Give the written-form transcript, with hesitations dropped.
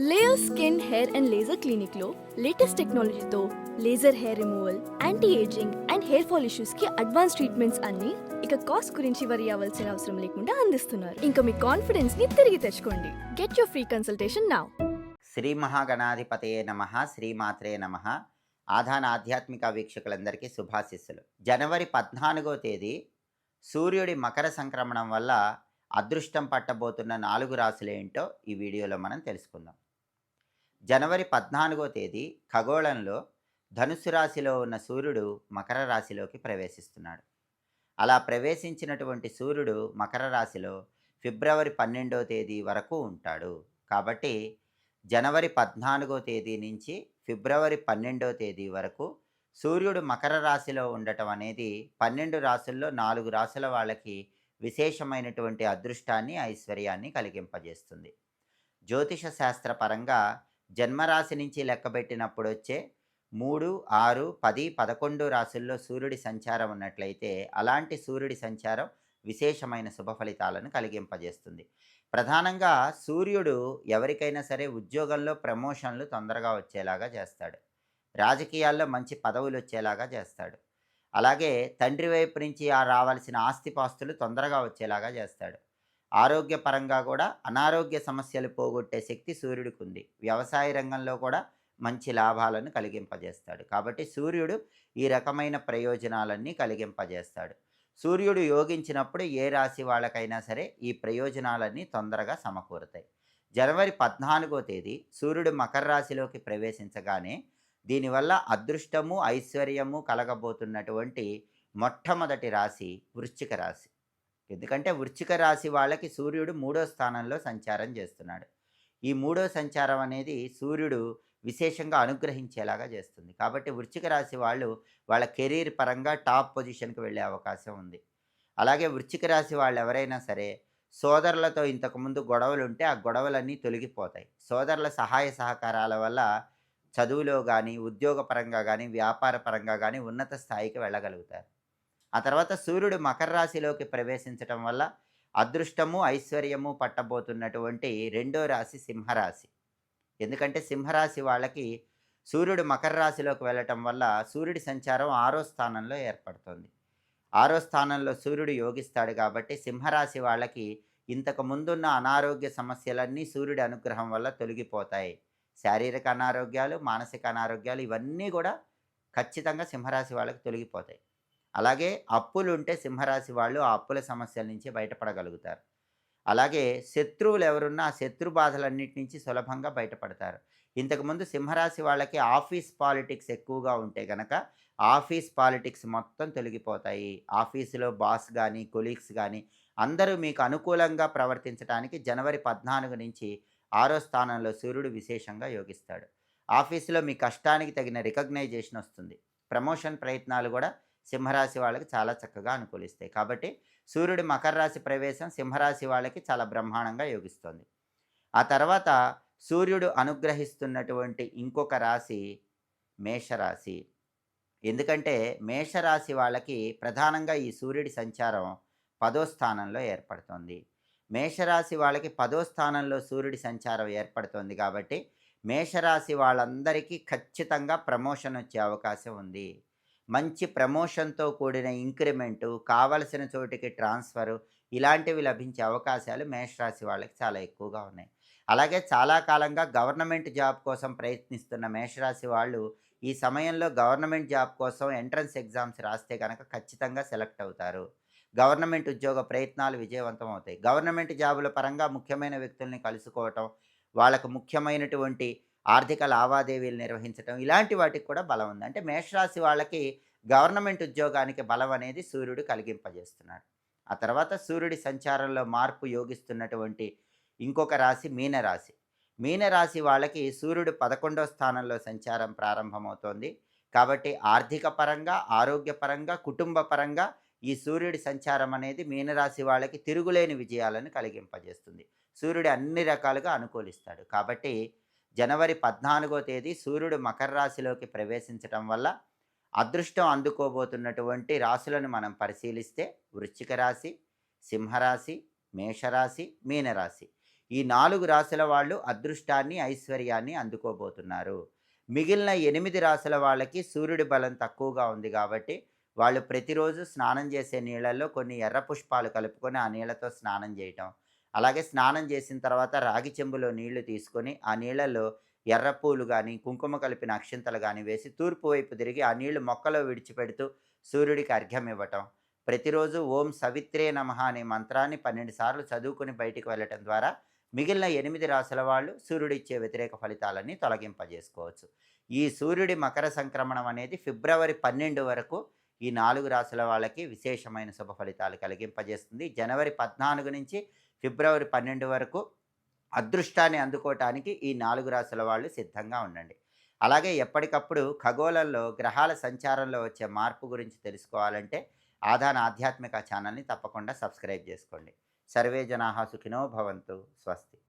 Layer skin hair and laser clinic లో latest టెక్నాలజీతో laser hair removal, anti ageing and hair fall issues కి advance treatments అన్ని ఇక cost గురించి వరి అవ్వాల్సిన అవసరం లేకుండా అందిస్తున్నారు. ఇంకా మీ కాన్ఫిడెన్స్ ని తిరిగి తెచ్చుకోండి. Get your free consultation now. Shri మహాగణాధిపతయే నమ, శ్రీమాత్రే నమ. ఆధాన ఆధ్యాత్మిక వీక్షకులందరికీ శుభాశిస్సులు. జనవరి 14వ తేదీ సూర్యుడి మకర సంక్రమణం వల్ల అదృష్టం పట్టబోతున్న 4 రాశులేంటో ఈ వీడియోలో మనం తెలుసుకుందాం. జనవరి 14వ తేదీ ఖగోళంలో ధనుస్సు రాశిలో ఉన్న సూర్యుడు మకర రాశిలోకి ప్రవేశిస్తున్నాడు. అలా ప్రవేశించినటువంటి సూర్యుడు మకర రాశిలో ఫిబ్రవరి 12వ తేదీ వరకు ఉంటాడు. కాబట్టి జనవరి 14వ తేదీ నుంచి ఫిబ్రవరి 12వ తేదీ వరకు సూర్యుడు మకర రాశిలో ఉండటం అనేది 12 రాశుల్లో 4 రాశుల వాళ్ళకి విశేషమైనటువంటి అదృష్టాన్ని, ఐశ్వర్యాన్ని కలిగింపజేస్తుంది. జ్యోతిష శాస్త్ర పరంగా జన్మరాశి నుంచి లెక్కబెట్టినప్పుడు వచ్చే 3, 6, 10, 11 రాశుల్లో సూర్యుడి సంచారం ఉన్నట్లయితే అలాంటి సూర్యుడి సంచారం విశేషమైన శుభ ఫలితాలను కలిగింపజేస్తుంది. ప్రధానంగా సూర్యుడు ఎవరికైనా సరే ఉద్యోగంలో ప్రమోషన్లు తొందరగా వచ్చేలాగా చేస్తాడు. రాజకీయాల్లో మంచి పదవులు వచ్చేలాగా చేస్తాడు. అలాగే తండ్రి వైపు నుంచి రావాల్సిన ఆస్తిపాస్తులు తొందరగా వచ్చేలాగా చేస్తాడు. ఆరోగ్యపరంగా కూడా అనారోగ్య సమస్యలు పోగొట్టే శక్తి సూర్యుడికి ఉంది. వ్యవసాయ రంగంలో కూడా మంచి లాభాలను కలిగింపజేస్తాడు. కాబట్టి సూర్యుడు ఈ రకమైన ప్రయోజనాలన్నీ కలిగింపజేస్తాడు. సూర్యుడు యోగించినప్పుడు ఏ రాశి వాళ్ళకైనా సరే ఈ ప్రయోజనాలన్నీ తొందరగా సమకూరుతాయి. జనవరి 14వ తేదీ సూర్యుడు మకర రాశిలోకి ప్రవేశించగానే దీనివల్ల అదృష్టము, ఐశ్వర్యము కలగబోతున్నటువంటి మొట్టమొదటి రాశి వృశ్చిక రాశి. ఎందుకంటే వృశ్చిక రాశి వాళ్ళకి సూర్యుడు 3వ స్థానంలో సంచారం చేస్తున్నాడు. ఈ 3వ సంచారం అనేది సూర్యుడు విశేషంగా అనుగ్రహించేలాగా చేస్తుంది. కాబట్టి వృశ్చిక రాశి వాళ్ళు వాళ్ళ కెరీర్ పరంగా టాప్ పొజిషన్కి వెళ్ళే అవకాశం ఉంది. అలాగే వృశ్చిక రాశి వాళ్ళు ఎవరైనా సరే సోదరులతో ఇంతకుముందు గొడవలు ఉంటే ఆ గొడవలన్నీ తొలగిపోతాయి. సోదరుల సహాయ సహకారాల వల్ల చదువులో కానీ, ఉద్యోగపరంగా కానీ, వ్యాపార పరంగా కానీ ఉన్నత స్థాయికి వెళ్ళగలుగుతారు. ఆ తర్వాత సూర్యుడు మకర రాశిలోకి ప్రవేశించటం వల్ల అదృష్టము, ఐశ్వర్యము పట్టబోతున్నటువంటి రెండో రాశి సింహరాశి. ఎందుకంటే సింహరాశి వాళ్ళకి సూర్యుడు మకర రాశిలోకి వెళ్ళటం వల్ల సూర్యుడి సంచారం 6వ స్థానంలో ఏర్పడుతుంది. 6వ స్థానంలో సూర్యుడు యోగిస్తాడు కాబట్టి సింహరాశి వాళ్ళకి ఇంతకు ముందున్న అనారోగ్య సమస్యలన్నీ సూర్యుడి అనుగ్రహం వల్ల తొలగిపోతాయి. శారీరక అనారోగ్యాలు, మానసిక అనారోగ్యాలు ఇవన్నీ కూడా ఖచ్చితంగా సింహరాశి వాళ్ళకి తొలగిపోతాయి. అలాగే అప్పులుంటే సింహరాశి వాళ్ళు ఆ అప్పుల సమస్యల నుంచి బయటపడగలుగుతారు. అలాగే శత్రువులు ఎవరున్నా ఆ శత్రు బాధలన్నిటి నుంచి సులభంగా బయటపడతారు. ఇంతకుముందు సింహరాశి వాళ్ళకి ఆఫీస్ పాలిటిక్స్ ఎక్కువగా ఉంటే గనక ఆఫీస్ పాలిటిక్స్ మొత్తం తొలగిపోతాయి. ఆఫీసులో బాస్ కానీ, కొలీగ్స్ కానీ అందరూ మీకు అనుకూలంగా ప్రవర్తించడానికి జనవరి 14 నుంచి 6వ స్థానంలో సూర్యుడు విశేషంగా యోగిస్తాడు. ఆఫీసులో మీ కష్టానికి తగిన రికగ్నైజేషన్ వస్తుంది. ప్రమోషన్ ప్రయత్నాలు కూడా సింహరాశి వాళ్ళకి చాలా చక్కగా అనుకూలిస్తాయి. కాబట్టి సూర్యుడి మకర రాశి ప్రవేశం సింహరాశి వాళ్ళకి చాలా బ్రహ్మాండంగా యోగిస్తుంది. ఆ తర్వాత సూర్యుడు అనుగ్రహిస్తున్నటువంటి ఇంకొక రాశి మేషరాశి. ఎందుకంటే మేషరాశి వాళ్ళకి ప్రధానంగా ఈ సూర్యుడి సంచారం 10వ స్థానంలో ఏర్పడుతుంది. మేషరాశి వాళ్ళకి 10వ స్థానంలో సూర్యుడి సంచారం ఏర్పడుతుంది కాబట్టి మేషరాశి వాళ్ళందరికీ ఖచ్చితంగా ప్రమోషన్ వచ్చే అవకాశం ఉంది. మంచి ప్రమోషన్‌తో కూడిన ఇంక్రిమెంటు, కావలసిన చోటికి ట్రాన్స్‌ఫరు ఇలాంటివి లభించే అవకాశాలు మేషరాశి వాళ్ళకి చాలా ఎక్కువగా ఉన్నాయి. అలాగే చాలా కాలంగా గవర్నమెంట్ జాబ్ కోసం ప్రయత్నిస్తున్న మేషరాశి వాళ్ళు ఈ సమయంలో గవర్నమెంట్ జాబ్ కోసం ఎంట్రన్స్ ఎగ్జామ్స్ రాస్తే గనక ఖచ్చితంగా సెలెక్ట్ అవుతారు. గవర్నమెంట్ ఉద్యోగ ప్రయత్నాలు విజయవంతం అవుతాయి. గవర్నమెంట్ జాబుల పరంగా ముఖ్యమైన వ్యక్తుల్ని కలుసుకోవటం, వాళ్ళకు ముఖ్యమైనటువంటి ఆర్థిక లావాదేవీలు నిర్వహించటం ఇలాంటి వాటికి కూడా బలం ఉంది. అంటే మేషరాశి వాళ్ళకి గవర్నమెంట్ ఉద్యోగానికి బలం అనేది సూర్యుడు కలిగింపజేస్తున్నాడు. ఆ తర్వాత సూర్యుడి సంచారంలో మార్పు యోగిస్తున్నటువంటి ఇంకొక రాశి మీనరాశి. మీనరాశి వాళ్ళకి సూర్యుడు 11వ స్థానంలో సంచారం ప్రారంభమవుతోంది. కాబట్టి ఆర్థిక పరంగా, ఆరోగ్యపరంగా, కుటుంబ పరంగా ఈ సూర్యుడి సంచారం అనేది మీనరాశి వాళ్ళకి తిరుగులేని విజయాలను కలిగింపజేస్తుంది. సూర్యుడు అన్ని రకాలుగా అనుకూలిస్తాడు. కాబట్టి జనవరి 14వ తేదీ సూర్యుడు మకర రాశిలోకి ప్రవేశించటం వల్ల అదృష్టం అందుకోబోతున్నటువంటి రాశులను మనం పరిశీలిస్తే వృశ్చిక రాశి, సింహరాశి, మేషరాశి, మీనరాశి ఈ 4 రాశుల వాళ్ళు అదృష్టాన్ని, ఐశ్వర్యాన్ని అందుకోబోతున్నారు. మిగిలిన 8 రాశుల వాళ్ళకి సూర్యుడి బలం తక్కువగా ఉంది కాబట్టి, వాళ్ళు ప్రతిరోజు స్నానం చేసే నీళ్ళల్లో కొన్ని ఎర్ర పుష్పాలు కలుపుకొని ఆ నీళ్ళతో స్నానం చేయటం. అలాగే స్నానం చేసిన తర్వాత రాగి చెంబులో నీళ్లు తీసుకొని, ఆ నీళ్ళల్లో ఎర్ర పూలు గానీ, కుంకుమ కలిపిన అక్షింతలు గానీ వేసి తూర్పు వైపు తిరిగి ఆ నీళ్లు మొక్కలో విడిచిపెడుతూ సూర్యుడికి అర్ఘ్యం ఇవ్వటం. ప్రతిరోజు ఓం సవిత్రే నమః అనే మంత్రాన్ని 12 సార్లు చదువుకొని బయటికి వెళ్ళటం ద్వారా మిగిలిన 8 రాశుల వాళ్ళు సూర్యుడిచ్చే వ్యతిరేక ఫలితాలన్నీ తొలగింపజేసుకోవచ్చు. ఈ సూర్యుడి మకర సంక్రమణం అనేది ఫిబ్రవరి 12 వరకు ఈ 4 రాశుల వాళ్ళకి విశేషమైన శుభ ఫలితాలు కలిగింపజేస్తుంది. జనవరి 14 నుంచి ఫిబ్రవరి 12 వరకు అదృష్టాన్ని అందుకోవటానికి ఈ 4 రాశుల వాళ్ళు సిద్ధంగా ఉండండి. అలాగే ఎప్పటికప్పుడు ఖగోళంలో గ్రహాల సంచారంలో వచ్చే మార్పు గురించి తెలుసుకోవాలంటే ఆధాన్ ఆధ్యాత్మిక ఛానల్‌ని తప్పకుండా సబ్స్క్రైబ్ చేసుకోండి. సర్వే జనాః సుఖినో భవంతు. స్వస్తి.